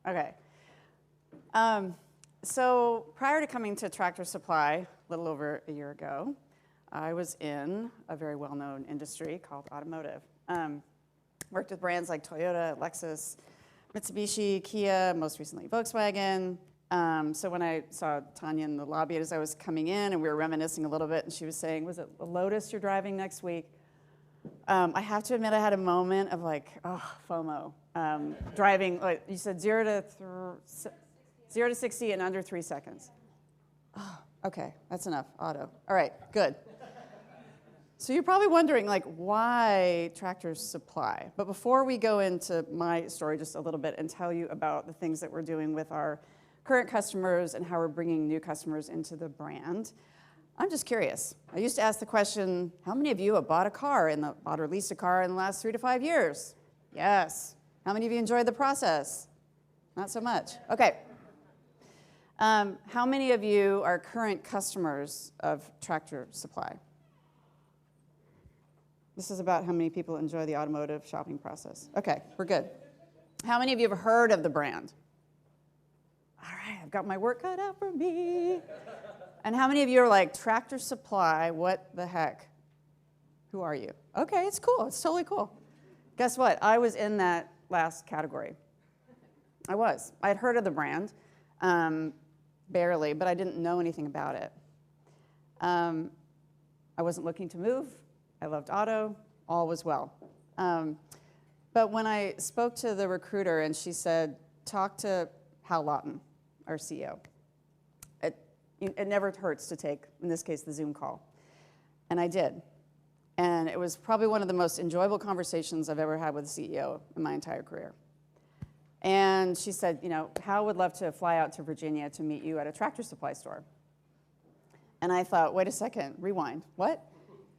Okay. So prior to coming to Tractor Supply, a little over a year ago, I was in a very well-known industry called automotive. Worked with brands like Toyota, Lexus, Mitsubishi, Kia, most recently Volkswagen. So when I saw Tanya in the lobby as I was coming in, and we were reminiscing a little bit, and she was saying, was it a Lotus you're driving next week? I have to admit I had a moment of like, FOMO. Driving, like you said, 0 to 60 in under 3 seconds. Oh, okay, that's enough, auto. All right, good. So you're probably wondering, like, why Tractor Supply? But before we go into my story just a little bit and tell you about the things that we're doing with our current customers and how we're bringing new customers into the brand, I'm just curious. I used to ask the question, how many of you have bought or leased a car in the last 3 to 5 years? Yes. How many of you enjoyed the process? Not so much. Okay. How many of you are current customers of Tractor Supply? This is about how many people enjoy the automotive shopping process. Okay, we're good. How many of you have heard of the brand? All right, I've got my work cut out for me. And how many of you are like, Tractor Supply, what the heck? Who are you? Okay, it's cool, it's totally cool. Guess what? I was in that last category. I was. I had heard of the brand, barely, but I didn't know anything about it. I wasn't looking to move. I loved auto. All was well. But when I spoke to the recruiter and she said, talk to Hal Lawton, our CEO. It never hurts to take, in this case, the Zoom call. And I did. And it was probably one of the most enjoyable conversations I've ever had with a CEO in my entire career. And she said, Hal would love to fly out to Virginia to meet you at a Tractor Supply store. And I thought, wait a second, rewind. What?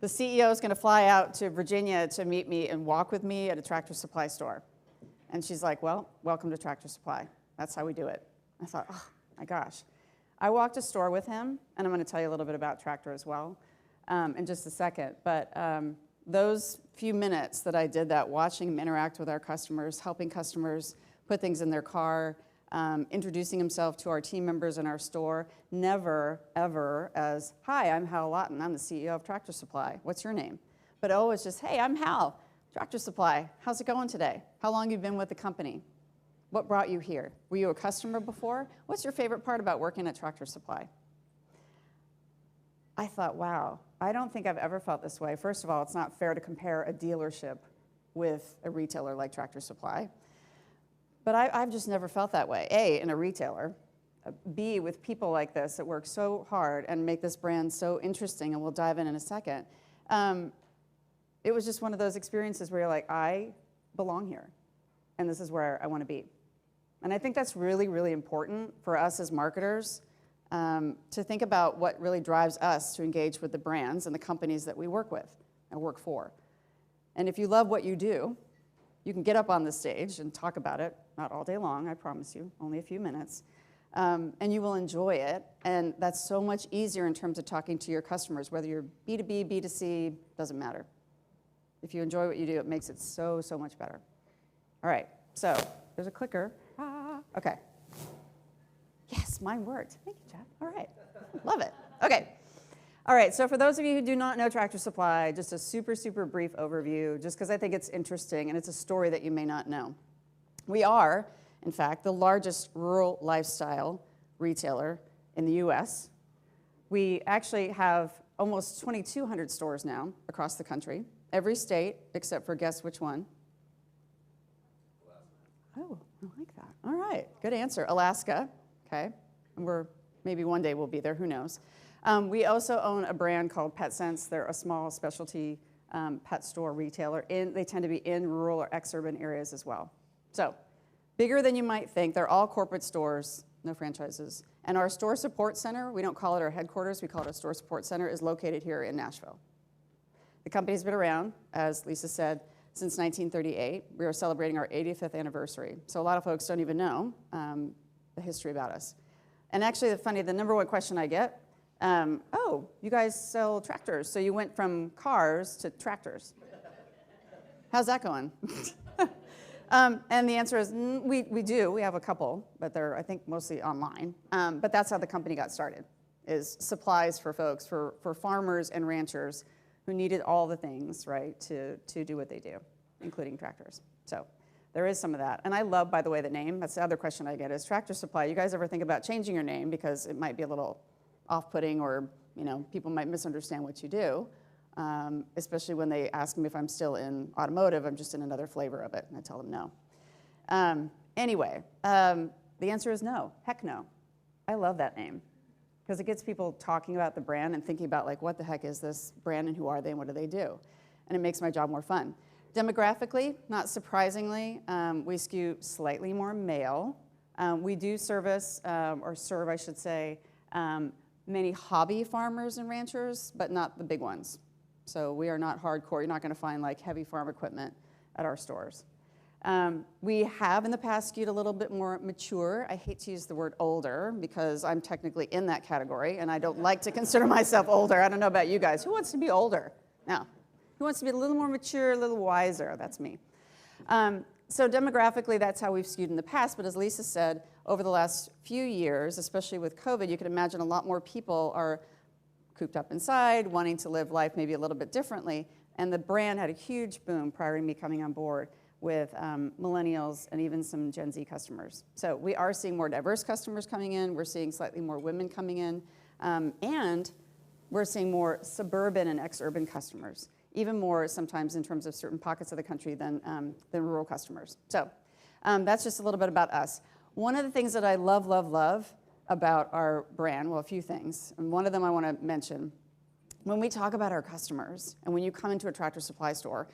The CEO is going to fly out to Virginia to meet me and walk with me at a Tractor Supply store. And she's like, well, welcome to Tractor Supply. That's how we do it. I thought, oh my gosh. I walked a store with him, and I'm going to tell you a little bit about Tractor as well in just a second. But those few minutes that I did that, watching him interact with our customers, helping customers put things in their car, introducing himself to our team members in our store, never, ever as, hi, I'm Hal Lawton. I'm the CEO of Tractor Supply. What's your name? But always just, hey, I'm Hal, Tractor Supply. How's it going today? How long have you been with the company? What brought you here? Were you a customer before? What's your favorite part about working at Tractor Supply? I thought, wow, I don't think I've ever felt this way. First of all, it's not fair to compare a dealership with a retailer like Tractor Supply. But I've just never felt that way. A, in a retailer. B, with people like this that work so hard and make this brand so interesting, and we'll dive in a second. It was just one of those experiences where you're like, I belong here, and this is where I want to be. And I think that's really, really important for us as marketers to think about what really drives us to engage with the brands and the companies that we work with and work for. And if you love what you do, you can get up on the stage and talk about it, not all day long, I promise you, only a few minutes, and you will enjoy it. And that's so much easier in terms of talking to your customers, whether you're B2B, B2C, doesn't matter. If you enjoy what you do, it makes it so, so much better. All right, so there's a clicker. Okay. Yes, mine worked. Thank you, Jeff. All right, love it. Okay. All right, so for those of you who do not know Tractor Supply, just a super, super brief overview, just because I think it's interesting and it's a story that you may not know. We are, in fact, the largest rural lifestyle retailer in the US. We actually have almost 2,200 stores now across the country, every state except for guess which one? Oh, I like that. All right, good answer. Alaska, okay. And maybe one day we'll be there, who knows. We also own a brand called PetSense. They're a small specialty pet store retailer. They tend to be in rural or exurban areas as well. So, bigger than you might think. They're all corporate stores, no franchises. And our store support center, we don't call it our headquarters, we call it our store support center, is located here in Nashville. The company's been around, as Lisa said, since 1938. We are celebrating our 85th anniversary. So a lot of folks don't even know the history about us. And actually, the number one question I get, oh, you guys sell tractors, so you went from cars to tractors. How's that going? And the answer is, we do. We have a couple, but they're, I think, mostly online. But that's how the company got started, is supplies for folks, for farmers and ranchers who needed all the things, right, to do what they do, including tractors. So there is some of that. And I love, by the way, the name. That's the other question I get is Tractor Supply. You guys ever think about changing your name because it might be a little off-putting or, people might misunderstand what you do, especially when they ask me if I'm still in automotive. I'm just in another flavor of it, and I tell them no. Anyway, the answer is no. Heck no. I love that name because it gets people talking about the brand and thinking about, like, what the heck is this brand and who are they and what do they do? And it makes my job more fun. Demographically, not surprisingly, we skew slightly more male. We do service, or serve, I should say, many hobby farmers and ranchers, but not the big ones. So we are not hardcore. You're not going to find like heavy farm equipment at our stores. We have in the past skewed a little bit more mature. I hate to use the word older because I'm technically in that category and I don't like to consider myself older. I don't know about you guys. Who wants to be older? No. Who wants to be a little more mature, a little wiser? That's me. So demographically, that's how we've skewed in the past. But as Lisa said, over the last few years, especially with COVID, you can imagine a lot more people are cooped up inside, wanting to live life maybe a little bit differently. And the brand had a huge boom prior to me coming on board with millennials and even some Gen Z customers. So we are seeing more diverse customers coming in. We're seeing slightly more women coming in. And we're seeing more suburban and ex-urban customers, even more sometimes in terms of certain pockets of the country than rural customers. So that's just a little bit about us. One of the things that I love about our brand, well, a few things, and one of them I want to mention. When we talk about our customers, and when you come into a Tractor Supply store,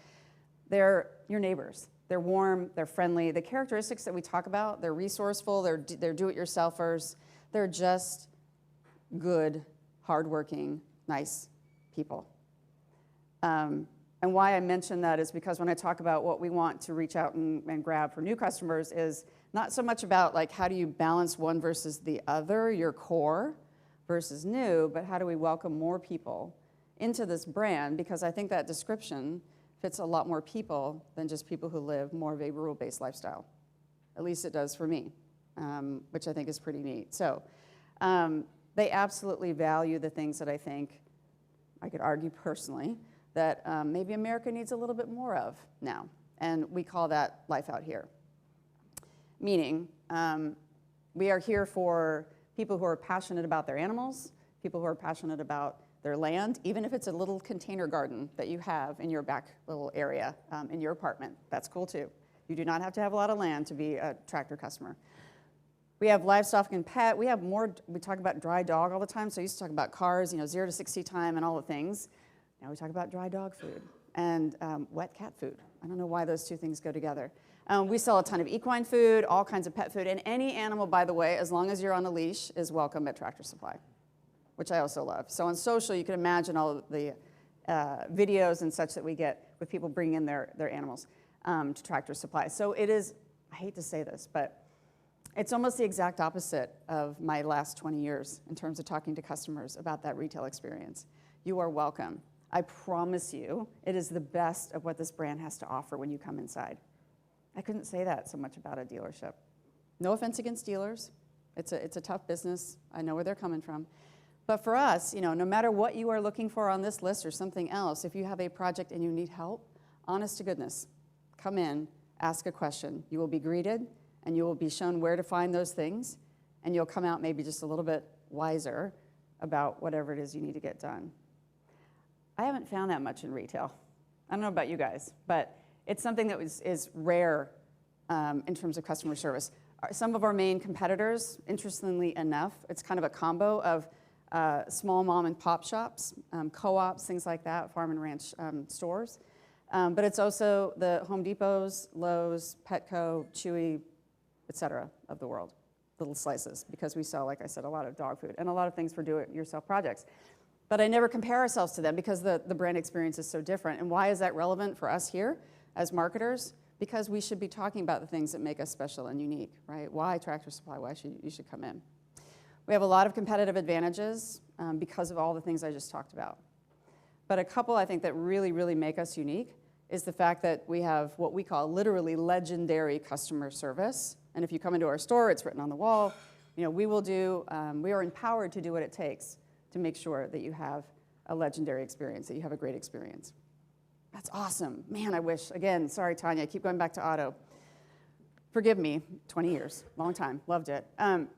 they're your neighbors. They're warm, they're friendly. The characteristics that we talk about, they're resourceful, they're do-it-yourselfers. They're just good, hardworking, nice people. And why I mention that is because when I talk about what we want to reach out and grab for new customers is not so much about like how do you balance one versus the other, your core versus new, but how do we welcome more people into this brand, because I think that description fits a lot more people than just people who live more of a rural-based lifestyle. At least it does for me, which I think is pretty neat. So they absolutely value the things that I think, I could argue personally, that maybe America needs a little bit more of now. And we call that life out here. Meaning, we are here for people who are passionate about their animals, people who are passionate about their land, even if it's a little container garden that you have in your back little area in your apartment. That's cool too. You do not have to have a lot of land to be a tractor customer. We have livestock and pet. We have more, we talk about dry dog all the time. So I used to talk about cars, 0 to 60 time and all the things. Now we talk about dry dog food and wet cat food. I don't know why those two things go together. We sell a ton of equine food, all kinds of pet food, and any animal, by the way, as long as you're on a leash, is welcome at Tractor Supply, which I also love. So on social, you can imagine all of the videos and such that we get with people bringing in their animals to Tractor Supply. So it is, I hate to say this, but it's almost the exact opposite of my last 20 years in terms of talking to customers about that retail experience. You are welcome. I promise you, it is the best of what this brand has to offer when you come inside. I couldn't say that so much about a dealership. No offense against dealers. It's a tough business. I know where they're coming from. But for us, no matter what you are looking for on this list or something else, if you have a project and you need help, honest to goodness, come in, ask a question. You will be greeted, and you will be shown where to find those things, and you'll come out maybe just a little bit wiser about whatever it is you need to get done. I haven't found that much in retail. I don't know about you guys, but it's something that is rare in terms of customer service. Some of our main competitors, interestingly enough, it's kind of a combo of small mom and pop shops, co-ops, things like that, farm and ranch stores. But it's also the Home Depots, Lowe's, Petco, Chewy, et cetera, of the world, little slices, because we sell, like I said, a lot of dog food and a lot of things for do-it-yourself projects. But I never compare ourselves to them because the brand experience is so different. And why is that relevant for us here as marketers? Because we should be talking about the things that make us special and unique, right? Why Tractor Supply? Why you should come in? We have a lot of competitive advantages because of all the things I just talked about. But a couple I think that really, really make us unique is the fact that we have what we call literally legendary customer service. And if you come into our store, it's written on the wall. You know, we are empowered to do what it takes to make sure that you have a legendary experience, that you have a great experience. That's awesome. Man, I wish, again, sorry, Tanya, I keep going back to auto. Forgive me, 20 years, long time, loved it.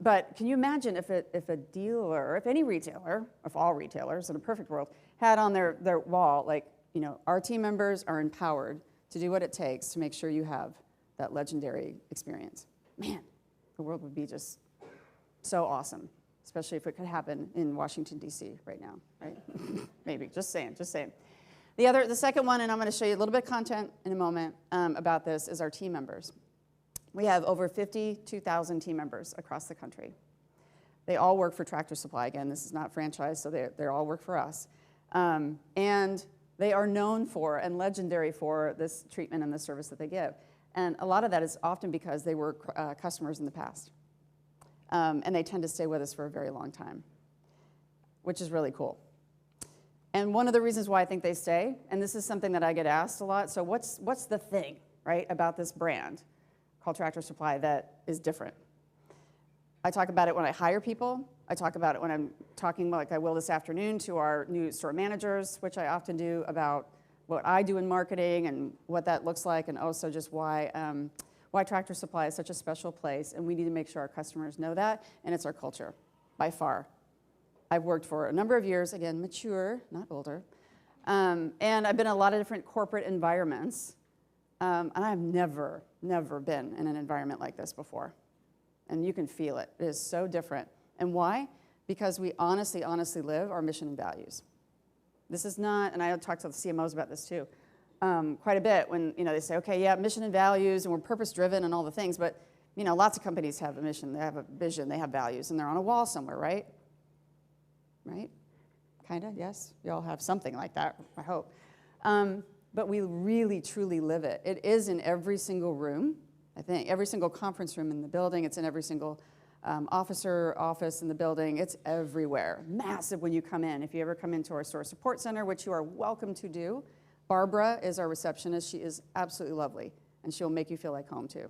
But can you imagine if a dealer, if any retailer, if all retailers in a perfect world, had on their wall, like, you know, our team members are empowered to do what it takes to make sure you have that legendary experience. Man, the world would be just so awesome, especially if it could happen in Washington, D.C. right now, right? Maybe, just saying. The second one, and I'm going to show you a little bit of content in a moment about this, is our team members. We have over 52,000 team members across the country. They all work for Tractor Supply. Again, this is not franchise, so they all work for us. And they are known for and legendary for this treatment and the service that they give. And a lot of that is often because they were customers in the past. And they tend to stay with us for a very long time, which is really cool. And one of the reasons why I think they stay, and this is something that I get asked a lot, so what's the thing, right, about this brand called Tractor Supply that is different? I talk about it when I hire people. I talk about it when I'm talking, like I will this afternoon, to our new store managers, which I often do, about what I do in marketing and what that looks like, and also just why Tractor Supply is such a special place, and we need to make sure our customers know that, and it's our culture, by far. I've worked for a number of years, again, mature, not older, and I've been in a lot of different corporate environments, and I've never been in an environment like this before. And you can feel it. It is so different. And why? Because we honestly live our mission and values. This is not, and I talk to the CMOs about this too, quite a bit when, you know, they say, okay, yeah, mission and values, and we're purpose-driven and all the things, but, you know, lots of companies have a mission, they have a vision, they have values, and they're on a wall somewhere, right? Right? Kind of, yes? You all have something like that, I hope. But we really, truly live it. It is in every single room, I think, every single conference room in the building. It's in every single office in the building. It's everywhere. Massive when you come in. If you ever come into our store support center, which you are welcome to do, Barbara is our receptionist. She is absolutely lovely, and she'll make you feel like home too.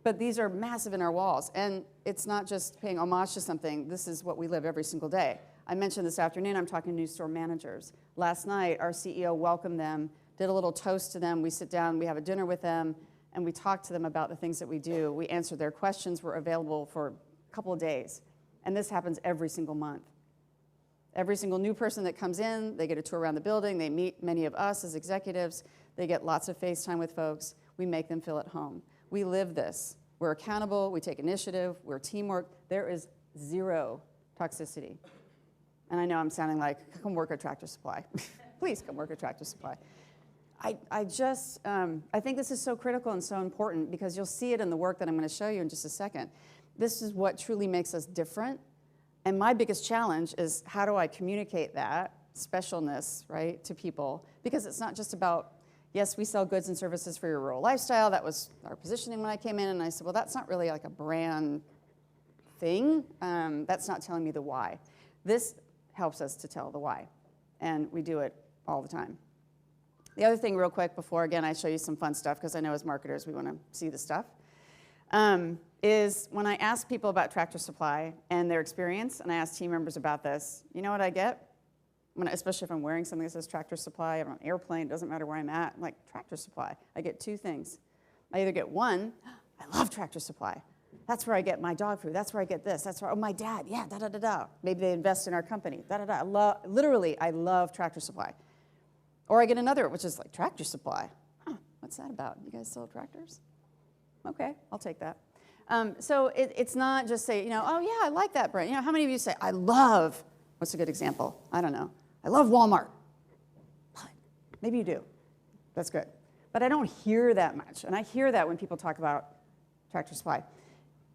But these are massive in our walls, and it's not just paying homage to something. This is what we live every single day. I mentioned this afternoon, I'm talking to new store managers. Last night, our CEO welcomed them, did a little toast to them. We sit down, we have a dinner with them, and we talk to them about the things that we do. We answer their questions. We're available for a couple of days. And this happens every single month. Every single new person that comes in, they get a tour around the building. They meet many of us as executives. They get lots of FaceTime with folks. We make them feel at home. We live this. We're accountable. We take initiative. We're teamwork. There is zero toxicity. And I know I'm sounding like, come work at Tractor Supply. Please come work at Tractor Supply. I think this is so critical and so important because you'll see it in the work that I'm going to show you in just a second. This is what truly makes us different. And my biggest challenge is how do I communicate that specialness, right, to people? Because it's not just about, yes, we sell goods and services for your rural lifestyle. That was our positioning when I came in. And I said, well, that's not really like a brand thing. That's not telling me the why. This helps us to tell the why. And we do it all the time. The other thing real quick before, again, I show you some fun stuff because I know as marketers we want to see the stuff, is when I ask people about Tractor Supply and their experience, and I ask team members about this, you know what I get? Especially if I'm wearing something that says Tractor Supply, I'm on an airplane, it doesn't matter where I'm at, I'm like, Tractor Supply. I get two things. I either get one, I love Tractor Supply. That's where I get my dog food. That's where I get this. That's where, oh, my dad, yeah, da-da-da-da. Maybe they invest in our company, da-da-da. I love Tractor Supply. Or I get another, which is like Tractor Supply. Huh, what's that about? You guys sell tractors? Okay, I'll take that. So it's not just say, you know, oh, yeah, I like that brand. You know, how many of you say, I love, what's a good example? I don't know. I love Walmart. Maybe you do. That's good. But I don't hear that much. And I hear that when people talk about Tractor Supply.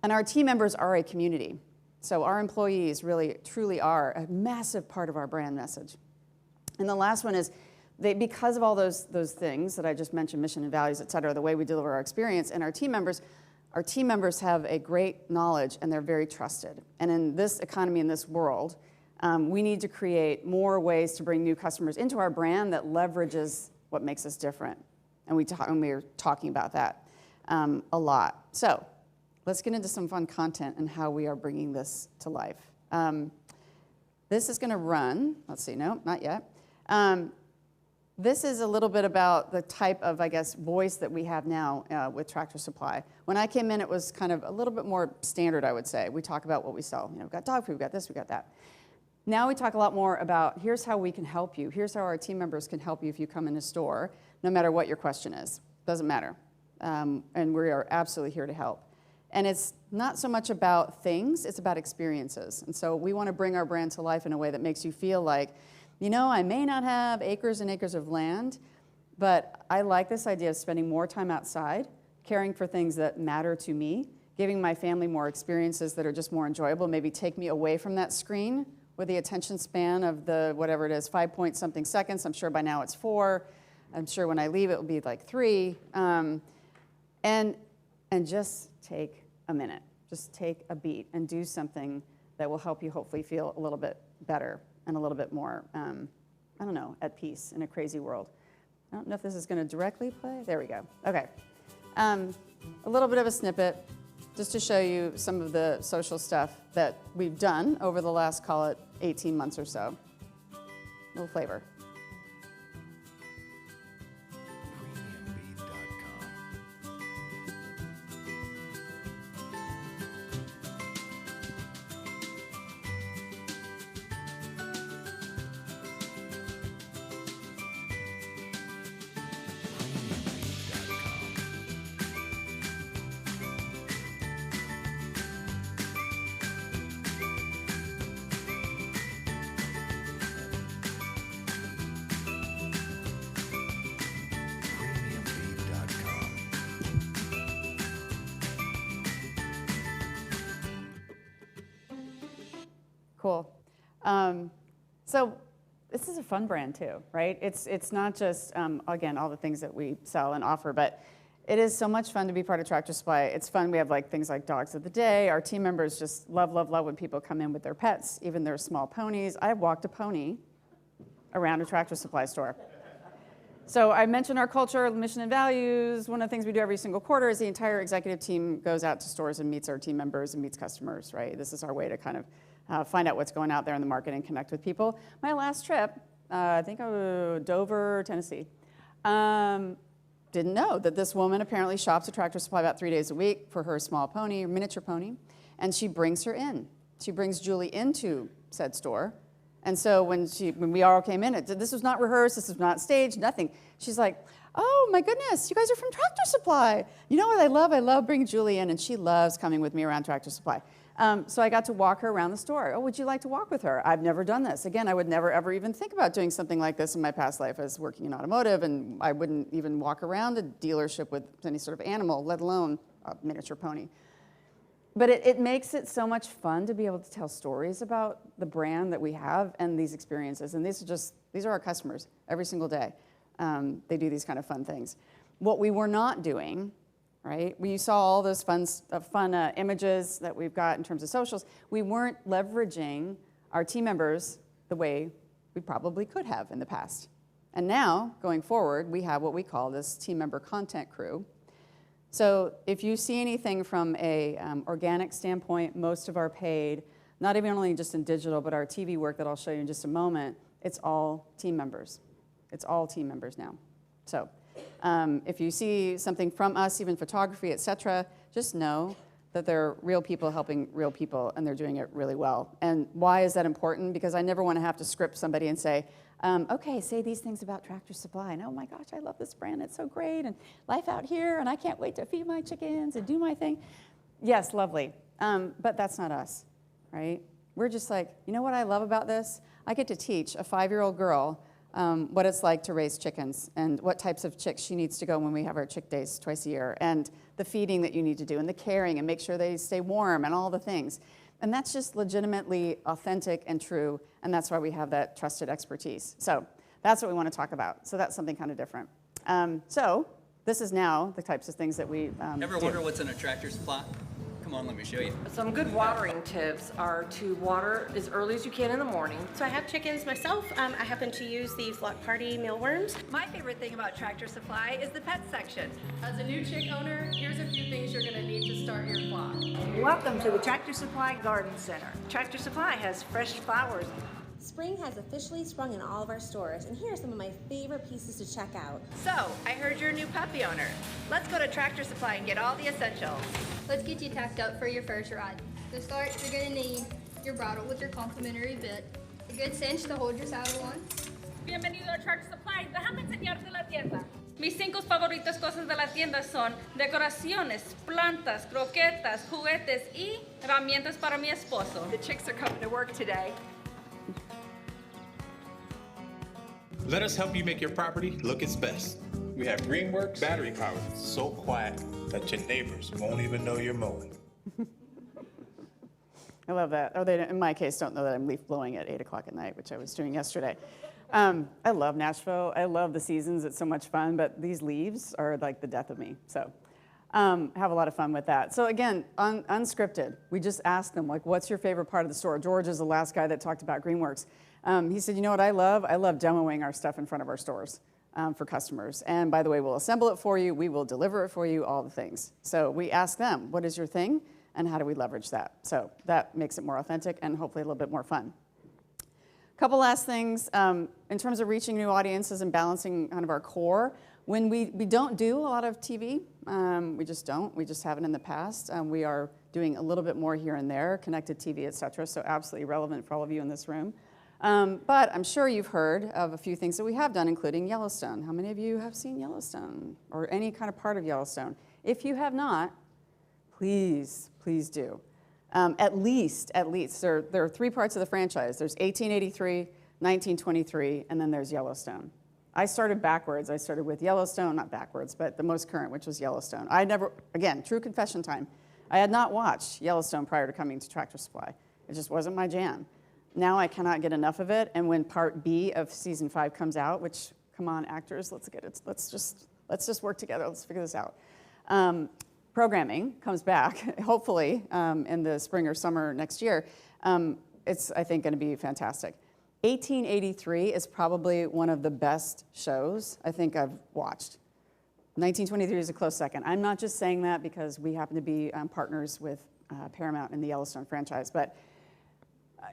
And our team members are a community. So our employees really, truly are a massive part of our brand message. And the last one is, because of all those things that I just mentioned, mission and values, et cetera, the way we deliver our experience, and our team members have a great knowledge and they're very trusted. And in this economy, in this world, we need to create more ways to bring new customers into our brand that leverages what makes us different. And we were talking about that a lot. So let's get into some fun content and how we are bringing this to life. This is going to run, let's see, no, not yet. This is a little bit about the type of, I guess, voice that we have now with Tractor Supply. When I came in, it was kind of a little bit more standard, I would say. We talk about what we sell. You know, we've got dog food, we've got this, we've got that. Now we talk a lot more about here's how we can help you. Here's how our team members can help you if you come in a store, no matter what your question is. Doesn't matter. And we are absolutely here to help. And it's not so much about things, it's about experiences. And so we want to bring our brand to life in a way that makes you feel like, you know, I may not have acres and acres of land, but I like this idea of spending more time outside, caring for things that matter to me, giving my family more experiences that are just more enjoyable, maybe take me away from that screen with the attention span of the, whatever it is, 5-point-something seconds. I'm sure by now it's 4. I'm sure when I leave it will be like 3. And just take a minute. Just take a beat and do something that will help you hopefully feel a little bit better and a little bit more, I don't know, at peace in a crazy world. I don't know if this is going to directly play. There we go. Okay. A little bit of a snippet just to show you some of the social stuff that we've done over the last, call it, 18 months or so. A little flavor. Cool. So this is a fun brand too, right? It's not just, again, all the things that we sell and offer, but it is so much fun to be part of Tractor Supply. It's fun. We have like things like Dogs of the Day. Our team members just love, love, love when people come in with their pets, even their small ponies. I've walked a pony around a Tractor Supply store. So I mentioned our culture, mission, and values. One of the things we do every single quarter is the entire executive team goes out to stores and meets our team members and meets customers, right? This is our way to kind of find out what's going out there in the market and connect with people. My last trip, I think Dover, Tennessee, didn't know that this woman apparently shops at Tractor Supply about 3 days a week for her small pony, or miniature pony, and she brings her in. She brings Julie into said store. And so when we all came in, this was not rehearsed, this was not staged, nothing. She's like, oh my goodness, you guys are from Tractor Supply. You know what I love? I love bringing Julie in, and she loves coming with me around Tractor Supply. So I got to walk her around the store. Oh, would you like to walk with her? I've never done this. Again, I would never ever even think about doing something like this in my past life as working in automotive, and I wouldn't even walk around a dealership with any sort of animal, let alone a miniature pony. But it makes it so much fun to be able to tell stories about the brand that we have and these experiences. And these are our customers every single day. They do these kind of fun things. What we were not doing, right? You saw all those fun images that we've got in terms of socials. We weren't leveraging our team members the way we probably could have in the past. And now, going forward, we have what we call this team member content crew. So if you see anything from a organic standpoint, most of our paid, not even only just in digital, but our TV work that I'll show you in just a moment, it's all team members. It's all team members now. So if you see something from us, even photography, et cetera, just know that they're real people helping real people, and they're doing it really well. And why is that important? Because I never want to have to script somebody and say, okay, say these things about Tractor Supply, and oh my gosh, I love this brand, it's so great, and life out here, and I can't wait to feed my chickens and do my thing. Yes, lovely, but that's not us, right? We're just like, you know what I love about this? I get to teach a 5-year-old girl what it's like to raise chickens and what types of chicks she needs to go when we have our chick days twice a year, and the feeding that you need to do, and the caring, and make sure they stay warm, and all the things. And that's just legitimately authentic and true, and that's why we have that trusted expertise. So that's what we want to talk about. So that's something kind of different. So this is now the types of things that we Ever do. wonder what's in a Tractor Supply? Come along, let me show you. Some good watering tips are to water as early as you can in the morning. So I have chickens myself. I happen to use the Flock Party mealworms. My favorite thing about Tractor Supply is the pet section. As a new chick owner, here's a few things you're gonna need to start your flock. Welcome to the Tractor Supply Garden Center. Tractor Supply has fresh flowers. Spring has officially sprung in all of our stores, and here are some of my favorite pieces to check out. So, I heard you're a new puppy owner. Let's go to Tractor Supply and get all the essentials. Let's get you tacked up for your first ride. To start, you're going to need your bridle with your complimentary bit, a good cinch to hold your saddle on. Bienvenido a Tractor Supply. Déjame enseñarte la tienda. Mis 5 favoritas cosas de la tienda son decoraciones, plantas, croquetas, juguetes y herramientas para mi esposo. The chicks are coming to work today. Let us help you make your property look its best. We have Greenworks battery powered, so quiet that your neighbors won't even know you're mowing. I love that. Or they, in my case, don't know that I'm leaf blowing at 8 o'clock at night, which I was doing yesterday. I love Nashville. I love the seasons. It's so much fun, but these leaves are like the death of me. So have a lot of fun with that. So again, unscripted. We just asked them, like, what's your favorite part of the store? George is the last guy that talked about Greenworks. He said, you know what I love? I love demoing our stuff in front of our stores for customers. And by the way, we'll assemble it for you. We will deliver it for you, all the things. So we ask them, what is your thing? And how do we leverage that? So that makes it more authentic and hopefully a little bit more fun. Couple last things. In terms of reaching new audiences and balancing kind of our core, when we don't do a lot of TV, we just don't. We just haven't in the past. We are doing a little bit more here and there, connected TV, et cetera, so absolutely relevant for all of you in this room. But I'm sure you've heard of a few things that we have done, including Yellowstone. How many of you have seen Yellowstone or any kind of part of Yellowstone? If you have not, please, please do. At least, there are 3 parts of the franchise. There's 1883, 1923, and then there's Yellowstone. I started backwards. I started with Yellowstone, not backwards, but the most current, which was Yellowstone. I never, again, true confession time, I had not watched Yellowstone prior to coming to Tractor Supply. It just wasn't my jam. Now I cannot get enough of it, and when part B of season 5 comes out, which, come on, actors, let's get it. Let's just work together. Let's figure this out. Programming comes back, hopefully in the spring or summer next year. It's, I think, going to be fantastic. 1883 is probably one of the best shows I think I've watched. 1923 is a close second. I'm not just saying that because we happen to be partners with Paramount in the Yellowstone franchise, but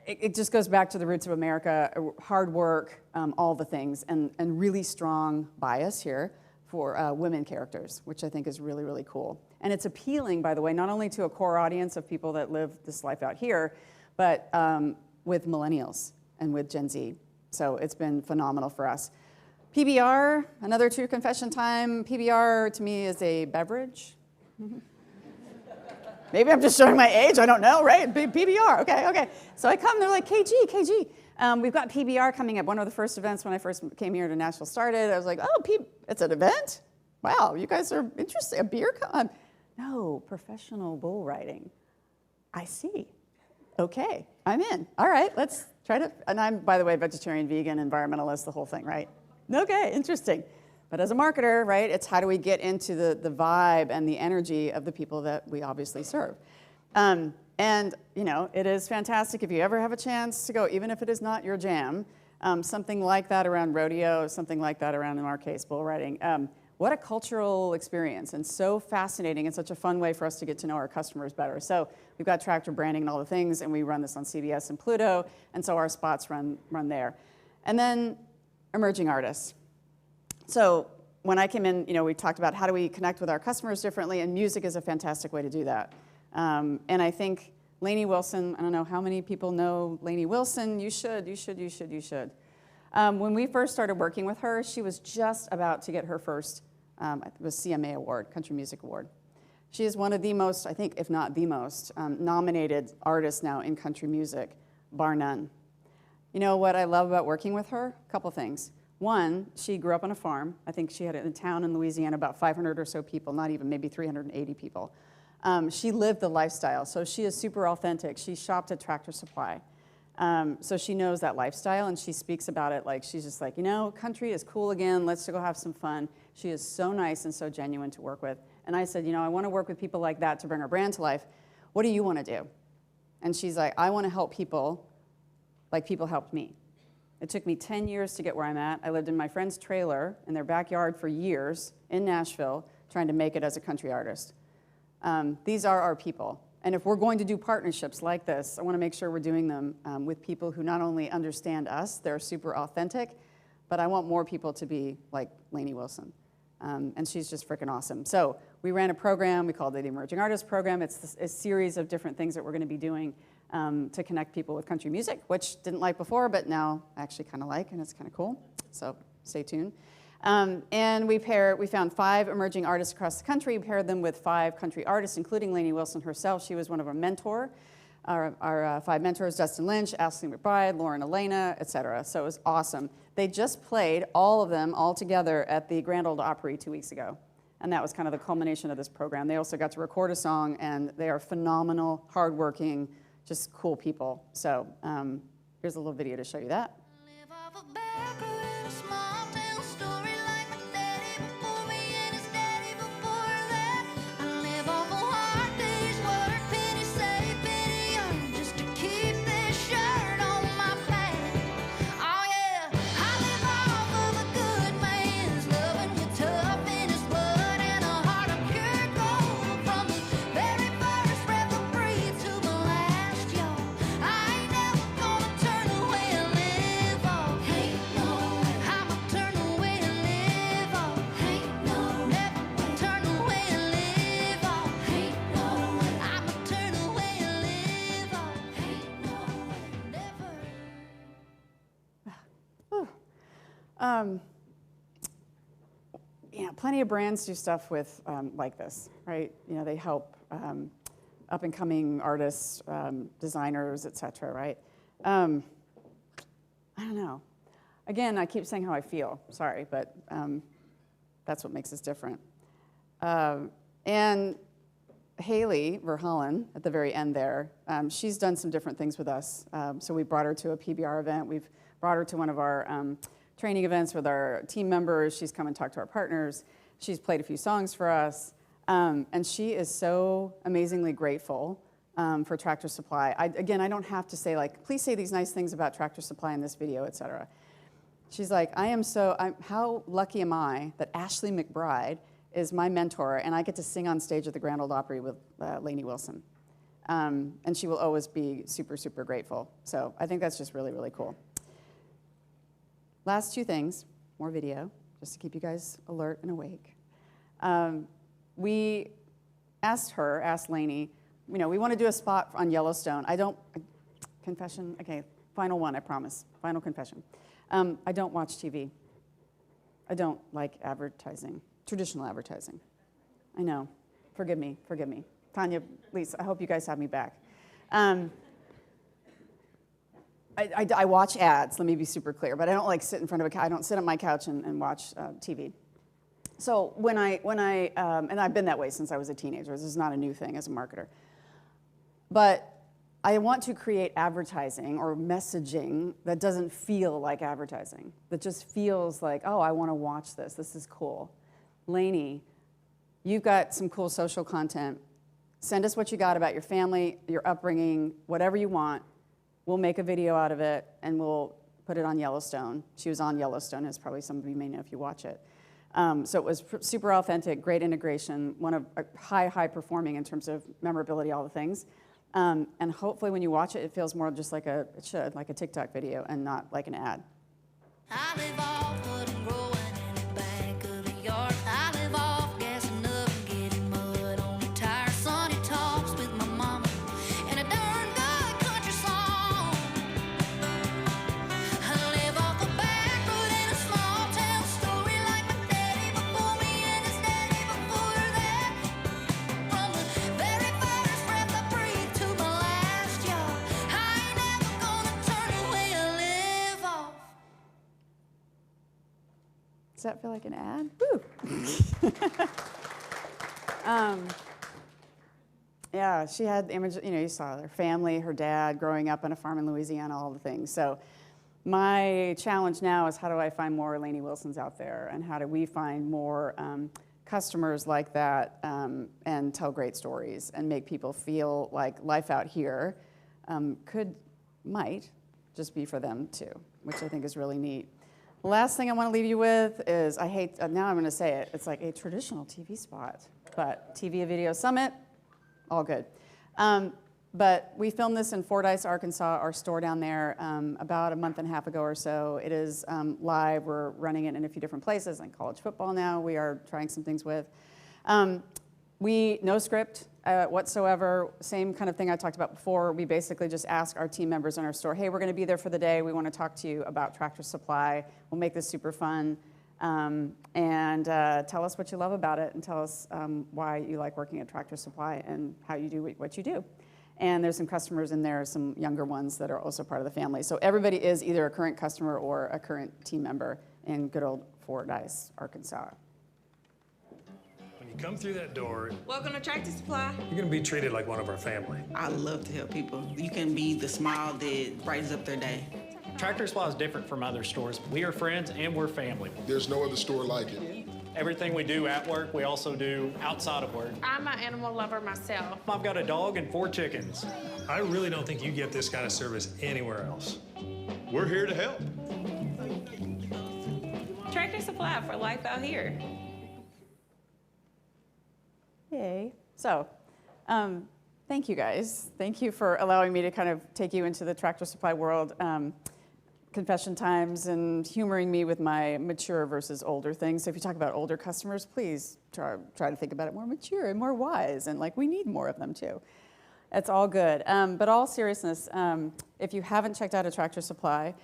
it just goes back to the roots of America, hard work, all the things, and really strong bias here for women characters, which I think is really, really cool. And it's appealing, by the way, not only to a core audience of people that live this life out here, but with millennials and with Gen Z. So it's been phenomenal for us. PBR, another true confession time. PBR to me is a beverage. Maybe I'm just showing my age, I don't know, right? PBR, okay. So I come, they're like, KG. We've got PBR coming up. One of the first events when I first came here to Nashville started, I was like, oh, it's an event? Wow, you guys are interested, a beer? No, professional bull riding. I see. Okay, I'm in. All right, let's try to, and I'm, by the way, vegetarian, vegan, environmentalist, the whole thing, right? Okay, interesting. But as a marketer, right, it's how do we get into the vibe and the energy of the people that we obviously serve. And, you know, it is fantastic if you ever have a chance to go, even if it is not your jam, something like that around rodeo, something like that around, in our case, bull riding. What a cultural experience, and so fascinating, and such a fun way for us to get to know our customers better. So we've got tractor branding and all the things, and we run this on CBS and Pluto, and so our spots run there. And then emerging artists. So when I came in, you know, we talked about how do we connect with our customers differently, and music is a fantastic way to do that. And I think Lainey Wilson, I don't know how many people know Lainey Wilson. You should. When we first started working with her, she was just about to get her first it was CMA Award, Country Music Award. She is one of the most, I think, if not the most, nominated artists now in country music, bar none. You know what I love about working with her? A couple things. One, she grew up on a farm. I think she had a town in Louisiana, about 500 or so people, not even, maybe 380 people. She lived the lifestyle, so she is super authentic. She shopped at Tractor Supply. So she knows that lifestyle, and she speaks about it like, she's just like, you know, country is cool again, let's go have some fun. She is so nice and so genuine to work with. And I said, you know, I want to work with people like that to bring our brand to life. what do you want to do? And she's like, I want to help people like people helped me. It took me 10 years to get where I'm at. I lived in my friend's trailer in their backyard for years in Nashville, trying to make it as a country artist. These are our people. And if we're going to do partnerships like this, I want to make sure we're doing them with people who not only understand us, they're super authentic, but I want more people to be like Lainey Wilson. And she's just freaking awesome. So we ran a program, we called it the Emerging Artist Program. It's a series of different things that we're going to be doing to connect people with country music, which didn't like before, but now I actually kind of like, and it's kind of cool. So stay tuned. And we found 5 emerging artists across the country. We paired them with 5 country artists, including Lainey Wilson herself. She was one of our mentors. Our 5 mentors, Dustin Lynch, Ashley McBride, Lauren Elena, et cetera. So it was awesome. They just played all of them all together at the Grand Ole Opry 2 weeks ago. And that was kind of the culmination of this program. They also got to record a song, and they are phenomenal, hardworking, just cool people. So here's a little video to show you that. Plenty of brands do stuff with like this, right? You know, they help up-and-coming artists, designers, et cetera, right? I don't know. Again, I keep saying how I feel. Sorry, but that's what makes us different. And Haley Verhollen, at the very end there, she's done some different things with us. So we brought her to a PBR event. We've brought her to one of our training events with our team members. She's come and talked to our partners. She's played a few songs for us. And she is so amazingly grateful for Tractor Supply. Again, I don't have to say, like, please say these nice things about Tractor Supply in this video, et cetera. She's like, how lucky am I that Ashley McBride is my mentor, and I get to sing on stage at the Grand Ole Opry with Lainey Wilson. And she will always be super, super grateful. So I think that's just really, really cool. Last 2 things, more video, just to keep you guys alert and awake. We asked Lainey, you know, we want to do a spot on Yellowstone. Confession, okay, final one, I promise, final confession. I don't watch TV. I don't like advertising, traditional advertising. I know, forgive me. Tanya, Lisa, I hope you guys have me back. I watch ads, let me be super clear, but I don't like sit in front of I don't sit on my couch and watch TV. So when and I've been that way since I was a teenager. This is not a new thing as a marketer. But I want to create advertising or messaging that doesn't feel like advertising, that just feels like, oh, I want to watch this. This is cool. Lainey, you've got some cool social content. Send us what you got about your family, your upbringing, whatever you want. We'll make a video out of it, and we'll put it on Yellowstone. She was on Yellowstone, as probably some of you may know if you watch it. So it was super authentic, great integration, one of high performing in terms of memorability, all the things. And hopefully when you watch it, it feels more just like it should, like a TikTok video and not like an ad. I live off wood and growing in the back of the yard. I live off gassing up and getting mud on the tire. Sunny talks with my mama and a darn good country song. I live off the back road in a small town story like my daddy before me and his daddy before that. From the very first breath I breathed to my last yard, I ain't never gonna turn the way I live off. Does that feel like an ad? Woo! Yeah, she had the image, you know, you saw her family, her dad, growing up on a farm in Louisiana, all the things. So my challenge now is how do I find more Lainey Wilsons out there, and how do we find more customers like that and tell great stories and make people feel like life out here might just be for them too, which I think is really neat. The last thing I want to leave you with is, now I'm going to say it, it's like a traditional TV spot, but TV Video Summit, all good. But we filmed this in Fordyce, Arkansas, our store down there, about a month and a half ago or so. It is live. We're running it in a few different places, like college football now. We are trying some things with. No script whatsoever. Same kind of thing I talked about before. We basically just ask our team members in our store, hey, we're going to be there for the day. We want to talk to you about Tractor Supply. We'll make this super fun. And tell us what you love about it and tell us why you like working at Tractor Supply and how you do what you do. And there's some customers in there, some younger ones that are also part of the family. So everybody is either a current customer or a current team member in good old Fordyce, Arkansas. When you come through that door, welcome to Tractor Supply. You're going to be treated like one of our family. I love to help people. You can be the smile that brightens up their day. Tractor Supply is different from other stores. We are friends and we're family. There's no other store like it. Everything we do at work, we also do outside of work. I'm an animal lover myself. I've got a dog and 4 chickens. I really don't think you get this kind of service anywhere else. We're here to help. Tractor Supply for life out here. Yay. So, thank you guys. Thank you for allowing me to kind of take you into the Tractor Supply world. Confession times and humoring me with my mature versus older things. So if you talk about older customers, please try to think about it more mature and more wise, and like we need more of them too. It's all good. But all seriousness, if you haven't checked out a Tractor Supply,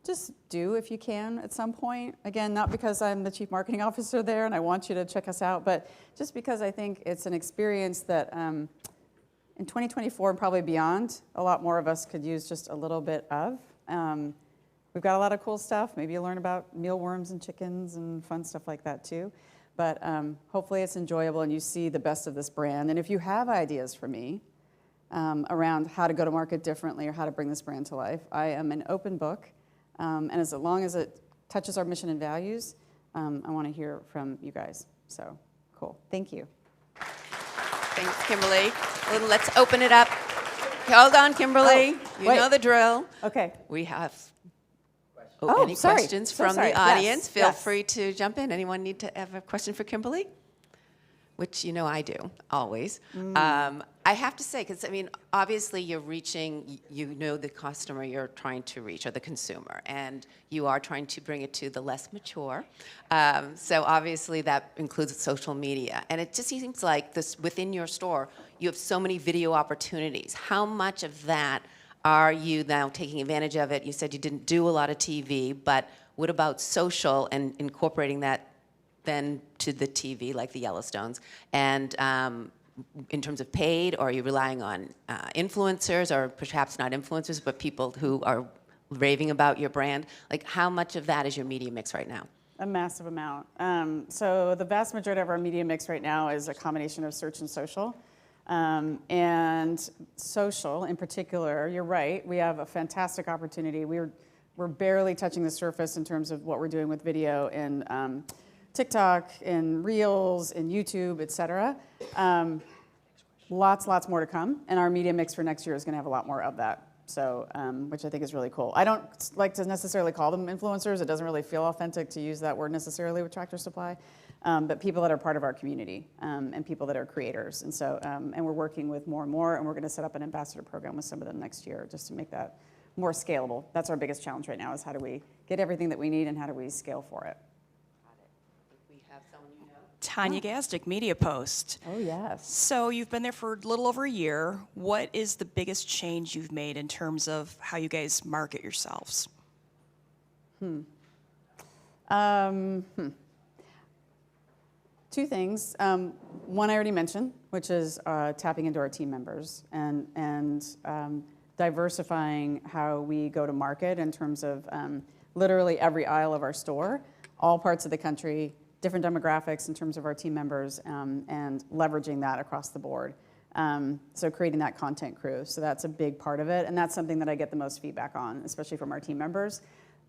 just do if you can at some point. Again, not because I'm the chief marketing officer there and I want you to check us out, but just because I think it's an experience that in 2024 and probably beyond, a lot more of us could use just a little bit of. We've got a lot of cool stuff. Maybe you'll learn about mealworms and chickens and fun stuff like that too. But hopefully it's enjoyable and you see the best of this brand. And if you have ideas for me around how to go to market differently or how to bring this brand to life, I am an open book. And as long as it touches our mission and values, I want to hear from you guys. So cool. Thank you. Thanks, Kimberly. Well, let's open it up. Hold on, Kimberly. You know the drill. Okay. We have any sorry. questions from the audience. Feel free to jump in. Anyone need to have a question for Kimberly? Which you know I do, always. I have to say, because I mean, obviously you're reaching, you know the customer you're trying to reach, or the consumer, and you are trying to bring it to the less mature. So obviously that includes social media. And it just seems like this within your store, you have so many video opportunities. How much of that are you now taking advantage of it? You said you didn't do a lot of TV, but what about social and incorporating that then to the TV, like the Yellowstones? And in terms of paid, or are you relying on influencers, or perhaps not influencers, but people who are raving about your brand? Like, how much of that is your media mix right now? A massive amount. So the vast majority of our media mix right now is a combination of search and social. And social in particular, you're right, we have a fantastic opportunity. We're barely touching the surface in terms of what we're doing with video and TikTok and Reels and YouTube, et cetera. Lots more to come, and our media mix for next year is going to have a lot more of that. So, which I think is really cool. I don't like to necessarily call them influencers. It doesn't really feel authentic to use that word necessarily with Tractor Supply, but people that are part of our community and people that are creators. And so, and we're working with more and more, and we're going to set up an ambassador program with some of them next year just to make that more scalable. That's our biggest challenge right now, is how do we get everything that we need and how do we scale for it. Tanya Gazdick, Media Post. Oh, yes. So you've been there for a little over a year. What is the biggest change you've made in terms of how you guys market yourselves? Two things. One I already mentioned, which is tapping into our team members and diversifying how we go to market in terms of literally every aisle of our store, all parts of the country, different demographics in terms of our team members, and leveraging that across the board. So creating that content crew. So that's a big part of it, and that's something that I get the most feedback on, especially from our team members.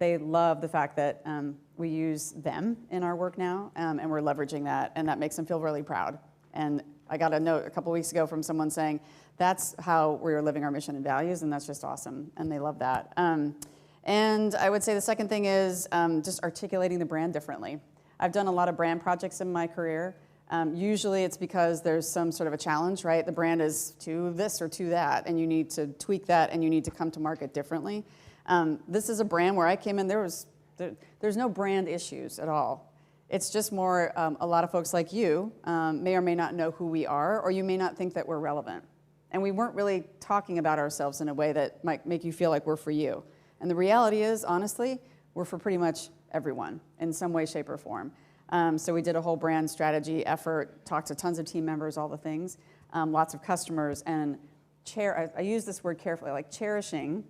they love the fact that we use them in our work now, and we're leveraging that, and that makes them feel really proud. And I got a note a couple weeks ago from someone saying, that's how we're living our mission and values, and that's just awesome, and they love that. And I would say the second thing is just articulating the brand differently. I've done a lot of brand projects in my career. Usually it's because there's some sort of a challenge, right? The brand is to this or to that, and you need to tweak that, and you need to come to market differently. This is a brand where I came in, there's no brand issues at all. It's just more a lot of folks like you may or may not know who we are, or you may not think that we're relevant. And we weren't really talking about ourselves in a way that might make you feel like we're for you. And the reality is, honestly, we're for pretty much everyone in some way, shape, or form. So we did a whole brand strategy effort, talked to tons of team members, all the things, lots of customers, and I use this word carefully, like cherishing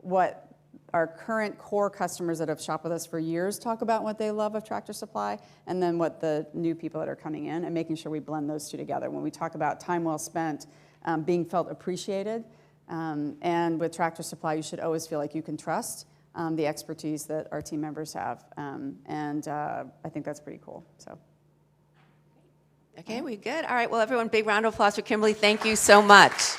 what our current core customers that have shopped with us for years talk about what they love of Tractor Supply, and then what the new people that are coming in, and making sure we blend those two together. When we talk about time well spent, being felt appreciated, and with Tractor Supply, you should always feel like you can trust the expertise that our team members have, and I think that's pretty cool. So. Okay, we good? All right, well, everyone, big round of applause for Kimberly. Thank you so much.